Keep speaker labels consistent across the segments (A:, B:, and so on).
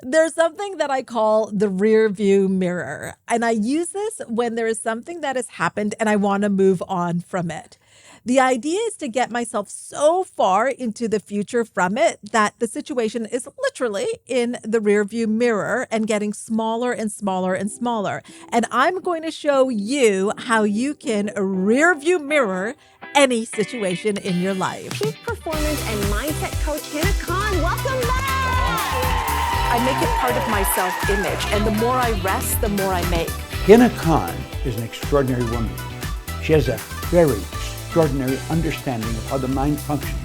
A: There's something that I call the rear view mirror, and I use this when there is something that has happened and I want to move on from it. The idea is to get myself so far into the future from it that the situation is literally in the rear view mirror and getting smaller and smaller and smaller. And I'm going to show you how you can rear view mirror any situation in your life.
B: Peak performance and mindset coach Hina Khan, welcome back!
C: I make it part of my self-image, and the more I rest, the more I make.
D: Hina Khan is an extraordinary woman. She has a very extraordinary understanding of how the mind functions.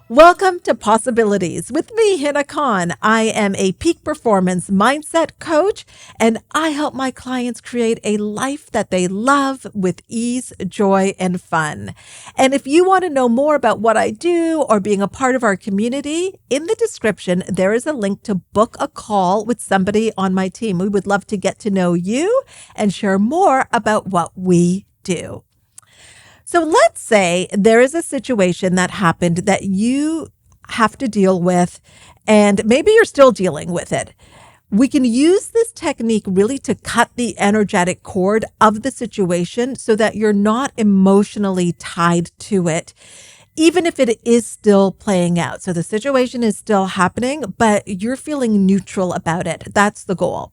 A: Welcome to Possibilities with me, Hina Khan. I am a peak performance mindset coach, and I help my clients create a life that they love with ease, joy, and fun. And if you want to know more about what I do or being a part of our community, in the description, there is a link to book a call with somebody on my team. We would love to get to know you and share more about what we do. So let's say there is a situation that happened that you have to deal with, and maybe you're still dealing with it. We can use this technique really to cut the energetic cord of the situation so that you're not emotionally tied to it, even if it is still playing out. So the situation is still happening, but you're feeling neutral about it. That's the goal.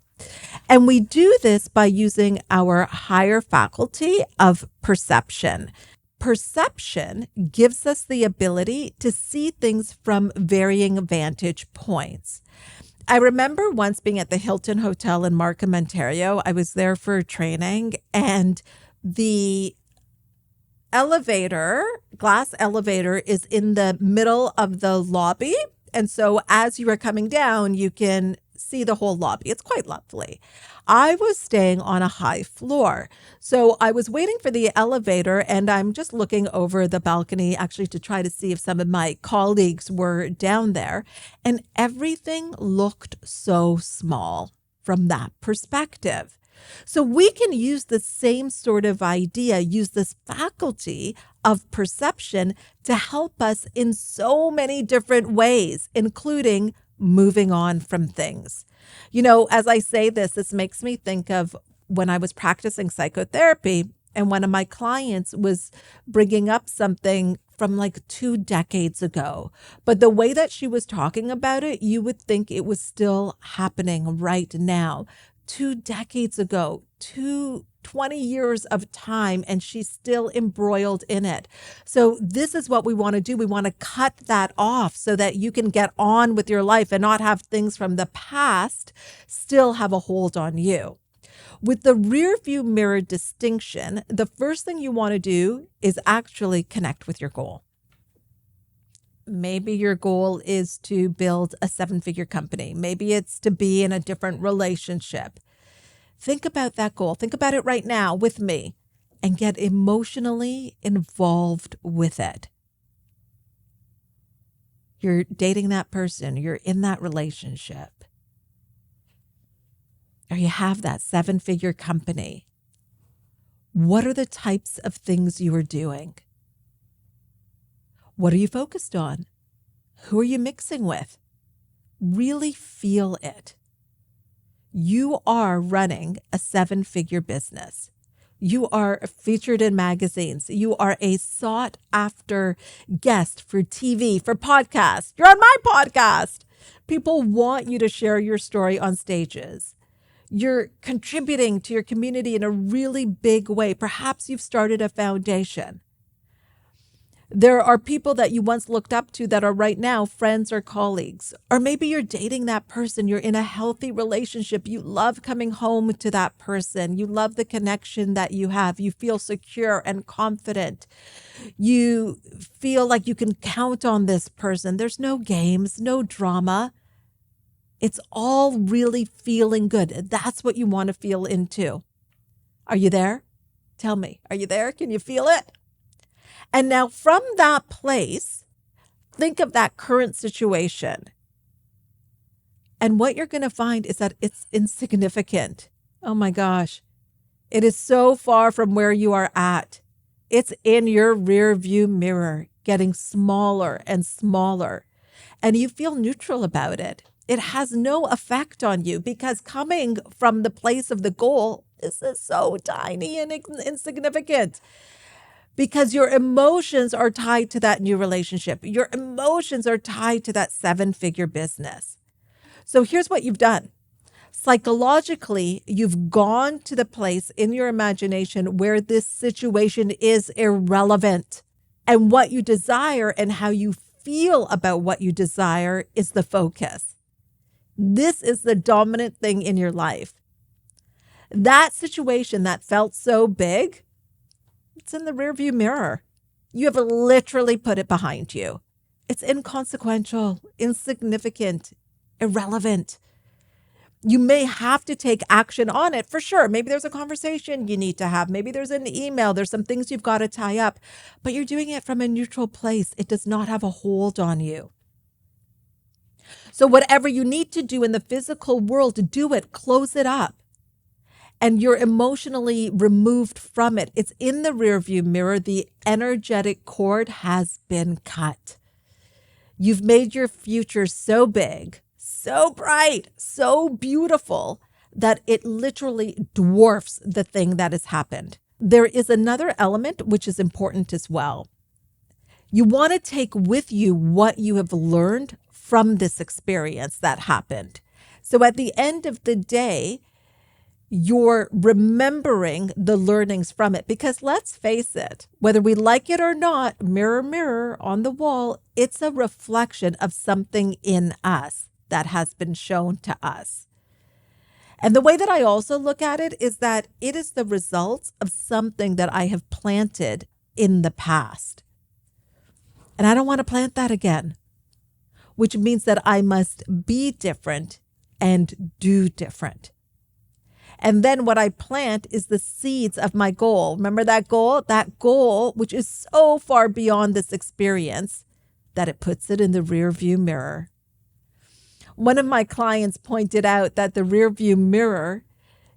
A: And we do this by using our higher faculty of perception. Perception gives us the ability to see things from varying vantage points. I remember once being at the Hilton Hotel in Markham, Ontario. I was there for training, and the glass elevator is in the middle of the lobby. And so as you are coming down, you can see the whole lobby. It's quite lovely. I was staying on a high floor. So I was waiting for the elevator, and I'm just looking over the balcony actually to try to see if some of my colleagues were down there. And everything looked so small from that perspective. So we can use the same sort of idea, use this faculty of perception to help us in so many different ways, including moving on from things. You know, as I say this makes me think of when I was practicing psychotherapy, and one of my clients was bringing up something from like 2 decades ago. But the way that she was talking about it, you would think it was still happening right now. 2 decades ago, 20 years of time, and she's still embroiled in it. So this is what we want to do. We want to cut that off so that you can get on with your life and not have things from the past still have a hold on you. With the rear view mirror distinction, the first thing you want to do is actually connect with your goal. Maybe your goal is to build a 7-figure company. Maybe it's to be in a different relationship. Think about that goal. Think about it right now with me and get emotionally involved with it. You're dating that person. You're in that relationship. Or you have that 7-figure company. What are the types of things you are doing? What are you focused on? Who are you mixing with? Really feel it. You are running a 7-figure business. You are featured in magazines. You are a sought after guest for TV, for podcasts. You're on my podcast. People want you to share your story on stages. You're contributing to your community in a really big way. Perhaps you've started a foundation. There are people that you once looked up to that are right now friends or colleagues. Or maybe you're dating that person. You're in a healthy relationship. You love coming home to that person. You love the connection that you have. You feel secure and confident. You feel like you can count on this person. There's no games, no drama. It's all really feeling good. That's what you want to feel into. Are you there? Tell me, are you there? Can you feel it? And now from that place, think of that current situation. And what you're going to find is that it's insignificant. Oh my gosh. It is so far from where you are at. It's in your rear view mirror, getting smaller and smaller. And you feel neutral about it. It has no effect on you because coming from the place of the goal, this is so tiny and insignificant because your emotions are tied to that new relationship. Your emotions are tied to that 7-figure business. So here's what you've done. Psychologically, you've gone to the place in your imagination where this situation is irrelevant. And what you desire and how you feel about what you desire is the focus. This is the dominant thing in your life. That situation that felt so big, it's in the rearview mirror. You have literally put it behind you. It's inconsequential, insignificant, irrelevant. You may have to take action on it for sure. Maybe there's a conversation you need to have. Maybe there's an email. There's some things you've got to tie up, but you're doing it from a neutral place. It does not have a hold on you. So whatever you need to do in the physical world, do it, close it up. And you're emotionally removed from it. It's in the rearview mirror. The energetic cord has been cut. You've made your future so big, so bright, so beautiful that it literally dwarfs the thing that has happened. There is another element which is important as well. You want to take with you what you have learned from this experience that happened. So at the end of the day, you're remembering the learnings from it. Because let's face it, whether we like it or not, mirror, mirror on the wall, it's a reflection of something in us that has been shown to us. And the way that I also look at it is that it is the results of something that I have planted in the past. And I don't want to plant that again, which means that I must be different and do different. And then what I plant is the seeds of my goal. Remember that goal? That goal, which is so far beyond this experience that it puts it in the rearview mirror. One of my clients pointed out that the rearview mirror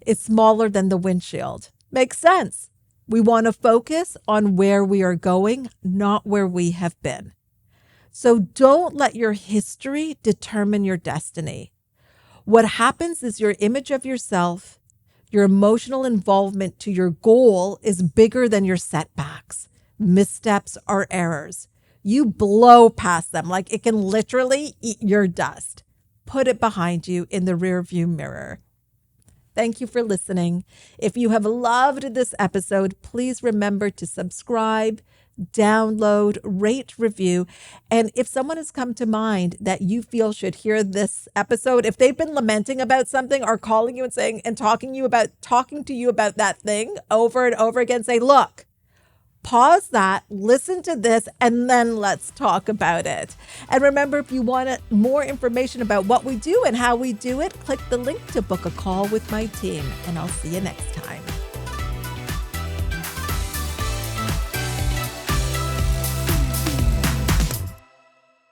A: is smaller than the windshield. Makes sense. We want to focus on where we are going, not where we have been. So don't let your history determine your destiny. What happens is your image of yourself, your emotional involvement to your goal is bigger than your setbacks, missteps, or errors. You blow past them like it can literally eat your dust. Put it behind you in the rearview mirror. Thank you for listening. If you have loved this episode, please remember to subscribe, download, rate, review. And if someone has come to mind that you feel should hear this episode, if they've been lamenting about something or calling you and saying and talking to you about that thing over and over again, say, look, pause that, listen to this, and then let's talk about it. And remember, if you want more information about what we do and how we do it, click the link to book a call with my team, and I'll see you next time.